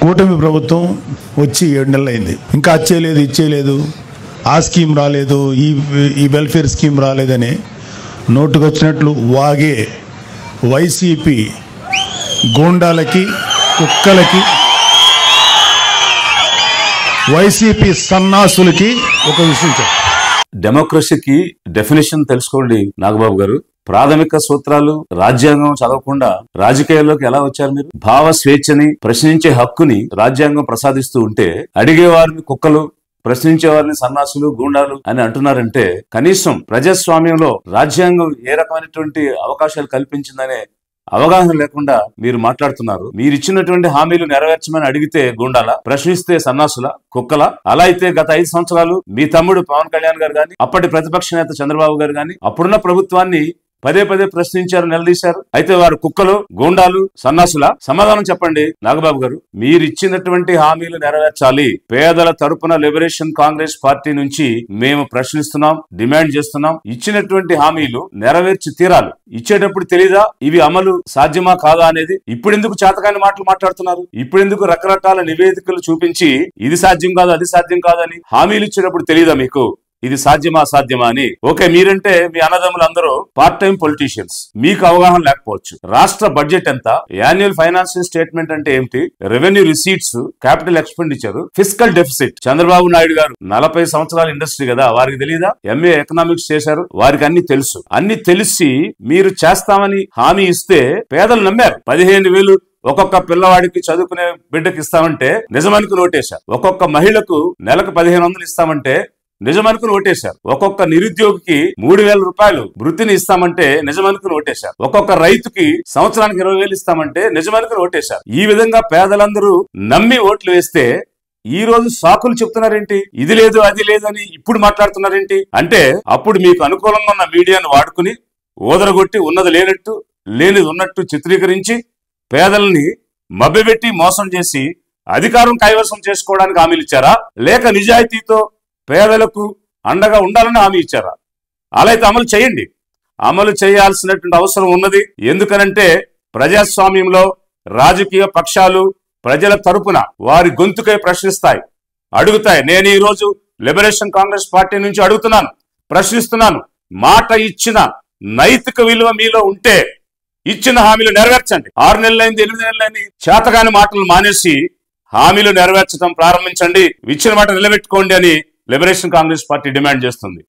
కూటమి ప్రభుత్వం వచ్చి 7 నెలలు అయింది. ఇంకా అచ్చేయలేదు, ఇచ్చేయలేదు, ఆ స్కీమ్ రాలేదు, ఈ వెల్ఫేర్ స్కీమ్ రాలేదని నోటుకొచ్చినట్లు వాగే వైసీపీ గూండాలకి, కుక్కలకి, వైసీపీ సన్నాసులకి ఒక విషయం చెప్పు. డెమోక్రసీకి డెఫినేషన్ తెలుసుకోండి నాగబాబు గారు. ప్రాథమిక సూత్రాలు రాజ్యాంగం చదవకుండా రాజకీయాల్లోకి ఎలా వచ్చారు మీరు? భావ స్వేచ్ఛని, ప్రశ్నించే హక్కుని రాజ్యాంగం ప్రసాదిస్తూ ఉంటే అడిగేవారిని కుక్కలు, ప్రశ్నించే వారిని సన్నాసులు, గూండాలు అని అంటున్నారంటే కనీసం ప్రజాస్వామ్యంలో రాజ్యాంగం ఏ రకమైనటువంటి అవకాశాలు కల్పించిందనే అవగాహన లేకుండా మీరు మాట్లాడుతున్నారు. మీరు ఇచ్చినటువంటి హామీలు నెరవేర్చమని అడిగితే గూండాల, ప్రశ్నిస్తే సన్నాసుల, కుక్కల? అలా అయితే గత 5 సంవత్సరాలు మీ తమ్ముడు పవన్ కళ్యాణ్ గారు గాని, అప్పటి ప్రతిపక్ష నేత చంద్రబాబు గారు గాని అప్పుడున్న ప్రభుత్వాన్ని పదే పదే ప్రశ్నించారు, నిలదీశారు. అయితే వారు కుక్కలు, గూండాలు, సన్నాసుల? సమాధానం చెప్పండి నాగబాబు గారు. మీరు ఇచ్చినటువంటి హామీలు నెరవేర్చాలి. పేదల తరపున లిబరేషన్ కాంగ్రెస్ పార్టీ నుంచి మేము ప్రశ్నిస్తున్నాం, డిమాండ్ చేస్తున్నాం. ఇచ్చినటువంటి హామీలు నెరవేర్చి తీరాలి. ఇచ్చేటప్పుడు తెలీదా ఇవి అమలు సాధ్యమా కాదా అనేది? ఇప్పుడెందుకు చేతకాని మాటలు మాట్లాడుతున్నారు? ఇప్పుడెందుకు రకరకాల నివేదికలు చూపించి ఇది సాధ్యం కాదు, అది సాధ్యం కాదని హామీలు ఇచ్చేటప్పుడు తెలీదా మీకు ఇది సాధ్యమా అసాధ్యమా అని? ఓకే, మీరంటే మీ అన్నదమ్ములు అందరూ పార్ట్ టైం పొలిటీషియన్స్, మీకు అవగాహన లేకపోవచ్చు. రాష్ట్ర బడ్జెట్ ఎంత, యాన్యువల్ ఫైనాన్షియల్ స్టేట్మెంట్ అంటే ఏమిటి, revenue receipts, capital expenditure, fiscal deficit. Chandrababu Naidu గారు 40 సంవత్సరాల ఇండస్ట్రీ కదా, వారికి తెలియదా? MA ఎకనామిక్స్ చేశారు, వారికి అన్ని తెలుసు. అన్ని తెలిసి మీరు చేస్తామని హామీ ఇస్తే పేదలు నమ్మారు. 15,000 ఒక్కొక్క పిల్లవాడికి చదువుకునే బిడ్డకి ఇస్తామంటే నిజమనుకుని ఓటేశారు. ఒక్కొక్క మహిళకు నెలకు 1,500 ఇస్తామంటే నిజమనుకుని ఓటేశారు. ఒక్కొక్క నిరుద్యోగికి 3,000 రూపాయలు వృత్తిని ఇస్తామంటే నిజమనుకుని ఓటేశారు. ఒక్కొక్క రైతుకి సంవత్సరానికి 20,000 ఇస్తామంటే నిజమనుకుని ఓటేశారు. ఈ విధంగా పేదలందరూ నమ్మి ఓట్లు వేస్తే ఈ రోజు సాకులు చెప్తున్నారేంటి? ఇది లేదు, అది లేదని ఇప్పుడు మాట్లాడుతున్నారేంటి? అంటే అప్పుడు మీకు అనుకూలంగా ఉన్న మీడియాను వాడుకుని ఓదరగొట్టి ఉన్నది లేనట్టు, లేనిది ఉన్నట్టు చిత్రీకరించి పేదల్ని మభ్యపెట్టి మోసం చేసి అధికారం కైవసం చేసుకోవడానికి హామీలు ఇచ్చారా, లేక నిజాయితీతో పేదలకు అండగా ఉండాలని హామీ ఇచ్చారా? అలా అయితే అమలు చేయండి. అమలు చేయాల్సినటువంటి అవసరం ఉన్నది. ఎందుకనంటే ప్రజాస్వామ్యంలో రాజకీయ పక్షాలు ప్రజల తరపున వారి గొంతుకై ప్రశ్నిస్తాయి, అడుగుతాయి. నేను ఈ రోజు లిబరేషన్ కాంగ్రెస్ పార్టీ నుంచి అడుగుతున్నాను, ప్రశ్నిస్తున్నాను. మాట ఇచ్చిన నైతిక విలువ మీలో ఉంటే ఇచ్చిన హామీలు నెరవేర్చండి. 6 నెలలైంది, 8 నెలలైంది, చేతగాని మాటలు మానేసి హామీలు నెరవేర్చడం ప్రారంభించండి. ఇచ్చిన మాట నిలబెట్టుకోండి అని లిబరేషన్ కాంగ్రెస్ పార్టీ డిమాండ్ చేస్తుంది.